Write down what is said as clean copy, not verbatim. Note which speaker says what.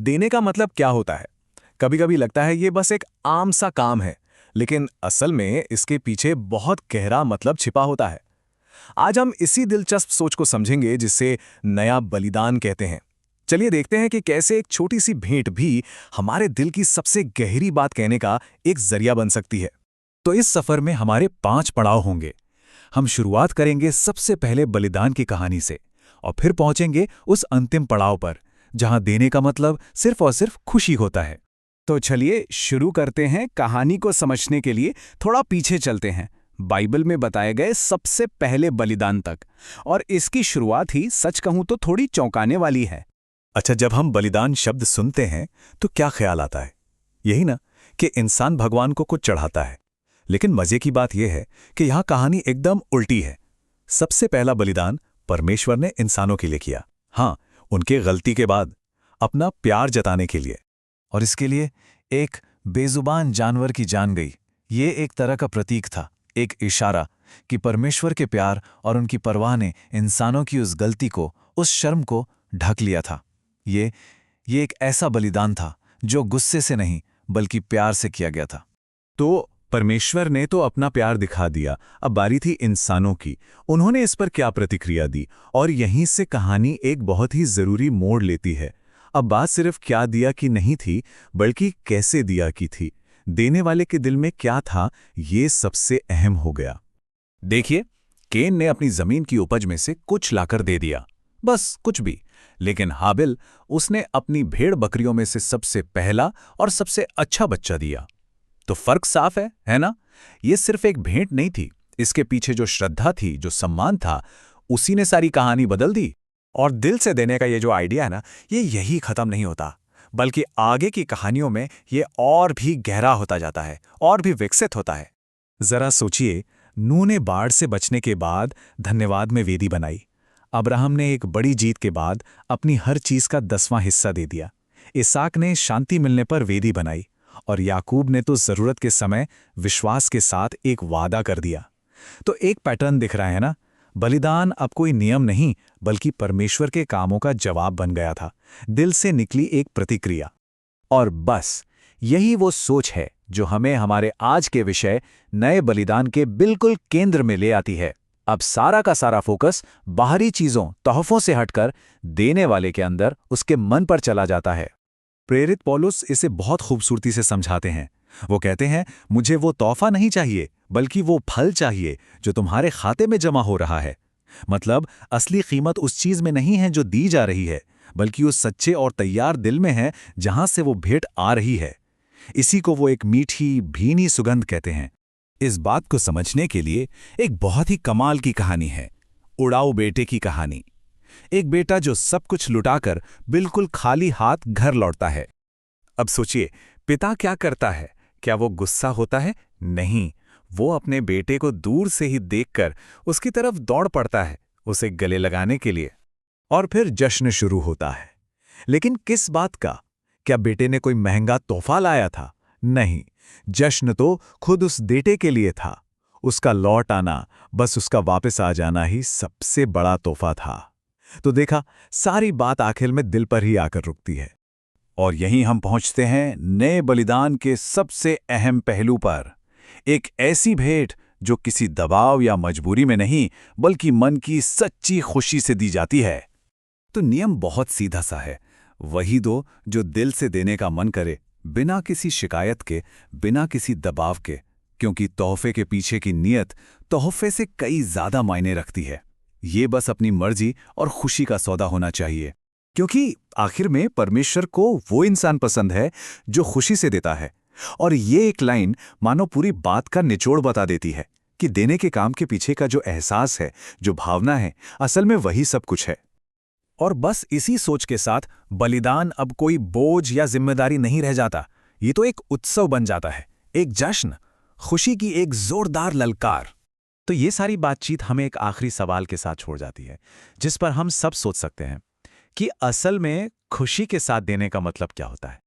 Speaker 1: देने का मतलब क्या होता है? कभी कभी लगता है ये बस एक आम सा काम है, लेकिन असल में इसके पीछे बहुत गहरा मतलब छिपा होता है। आज हम इसी दिलचस्प सोच को समझेंगे जिसे नया बलिदान कहते हैं। चलिए देखते हैं कि कैसे एक छोटी सी भेंट भी हमारे दिल की सबसे गहरी बात कहने का एक जरिया बन सकती है।
Speaker 2: तो इस सफर में हमारे 5 पड़ाव होंगे। हम शुरुआत करेंगे सबसे पहले बलिदान की कहानी से और फिर पहुंचेंगे उस अंतिम पड़ाव पर जहां देने का मतलब सिर्फ और सिर्फ खुशी होता है।
Speaker 3: तो चलिए शुरू करते हैं। कहानी को समझने के लिए थोड़ा पीछे चलते हैं, बाइबल में बताए गए सबसे पहले बलिदान तक। और इसकी शुरुआत ही सच कहूं तो थोड़ी चौंकाने वाली है।
Speaker 2: अच्छा, जब हम बलिदान शब्द सुनते हैं तो क्या ख्याल आता है? यही ना कि इंसान भगवान को कुछ चढ़ाता है। लेकिन मजे की बात यह है कि यहां कहानी एकदम उल्टी है। सबसे पहला बलिदान परमेश्वर ने इंसानों के लिए किया। हाँ, उनके गलती के बाद अपना प्यार जताने के लिए।
Speaker 4: और इसके लिए एक बेजुबान जानवर की जान गई। ये एक तरह का प्रतीक था, एक इशारा कि परमेश्वर के प्यार और उनकी परवाह ने इंसानों की उस गलती को, उस शर्म को ढक लिया था। ये एक ऐसा बलिदान था जो गुस्से से नहीं बल्कि प्यार से किया गया था।
Speaker 2: तो परमेश्वर ने तो अपना प्यार दिखा दिया, अब बारी थी इंसानों की। उन्होंने इस पर क्या प्रतिक्रिया दी? और यहीं से कहानी एक बहुत ही जरूरी मोड़ लेती है। अब बात सिर्फ क्या दिया की नहीं थी, बल्कि कैसे दिया की थी। देने वाले के दिल में क्या था, ये सबसे अहम हो गया। देखिए, केन ने अपनी जमीन की उपज में से कुछ लाकर दे दिया, बस कुछ भी। लेकिन हाबिल, उसने अपनी भेड़ बकरियों में से सबसे पहला और सबसे अच्छा बच्चा दिया। तो फर्क साफ है ना? ये सिर्फ एक भेंट नहीं थी, इसके पीछे जो श्रद्धा थी, जो सम्मान था, उसी ने सारी कहानी बदल दी।
Speaker 1: और दिल से देने का ये जो आइडिया है ना, ये यही खत्म नहीं होता, बल्कि आगे की कहानियों में ये और भी गहरा होता जाता है, और भी विकसित होता है।
Speaker 2: जरा सोचिए, नूह ने बाढ़ से बचने के बाद धन्यवाद में वेदी बनाई। अब्राहम ने एक बड़ी जीत के बाद अपनी हर चीज का 10वां हिस्सा दे दिया। इसाक ने शांति मिलने पर वेदी बनाई। और याकूब ने तो जरूरत के समय विश्वास के साथ एक वादा कर दिया। तो एक पैटर्न दिख रहा है ना? बलिदान अब कोई नियम नहीं, बल्कि परमेश्वर के कामों का जवाब बन गया था, दिल से निकली एक प्रतिक्रिया।
Speaker 4: और बस यही वो सोच है जो हमें हमारे आज के विषय नए बलिदान के बिल्कुल केंद्र में ले आती है। अब सारा का सारा फोकस बाहरी चीजों, तोहफों से हटकर देने वाले के अंदर, उसके मन पर चला जाता है।
Speaker 2: प्रेरित पौलुस इसे बहुत खूबसूरती से समझाते हैं। वो कहते हैं, मुझे वो तोहफा नहीं चाहिए, बल्कि वो फल चाहिए जो तुम्हारे खाते में जमा हो रहा है। मतलब असली कीमत उस चीज में नहीं है जो दी जा रही है, बल्कि उस सच्चे और तैयार दिल में है जहां से वो भेंट आ रही है। इसी को वो एक मीठी भीनी सुगंध कहते हैं। इस बात को समझने के लिए एक बहुत ही कमाल की कहानी है, उड़ाऊ बेटे की कहानी। एक बेटा जो सब कुछ लुटाकर बिल्कुल खाली हाथ घर लौटता है। अब सोचिए, पिता क्या करता है? क्या वो गुस्सा होता है? नहीं, वो अपने बेटे को दूर से ही देखकर उसकी तरफ दौड़ पड़ता है, उसे गले लगाने के लिए। और फिर जश्न शुरू होता है। लेकिन किस बात का? क्या बेटे ने कोई महंगा तोहफा लाया था? नहीं, जश्न तो खुद उस बेटे के लिए था। उसका लौट आना, बस उसका वापस आ जाना ही सबसे बड़ा तोहफा था। तो देखा, सारी बात आखिर में दिल पर ही आकर रुकती है। और यहीं हम पहुंचते हैं नए बलिदान के सबसे अहम पहलू पर। एक ऐसी भेंट जो किसी दबाव या मजबूरी में नहीं, बल्कि मन की सच्ची खुशी से दी जाती है। तो नियम बहुत सीधा सा है, वही दो जो दिल से देने का मन करे, बिना किसी शिकायत के, बिना किसी दबाव के। क्योंकि तोहफे के पीछे की नीयत तोहफे से कई ज्यादा मायने रखती है। ये बस अपनी मर्जी और खुशी का सौदा होना चाहिए। क्योंकि आखिर में परमेश्वर को वो इंसान पसंद है जो खुशी से देता है। और ये एक लाइन मानो पूरी बात का निचोड़ बता देती है कि देने के काम के पीछे का जो एहसास है, जो भावना है, असल में वही सब कुछ है। और बस इसी सोच के साथ बलिदान अब कोई बोझ या जिम्मेदारी नहीं रह जाता। ये तो एक उत्सव बन जाता है, एक जश्न, खुशी की एक जोरदार ललकार। तो ये सारी बातचीत हमें एक आखिरी सवाल के साथ छोड़ जाती है, जिस पर हम सब सोच सकते हैं कि असल में खुशी के साथ देने का मतलब क्या होता है।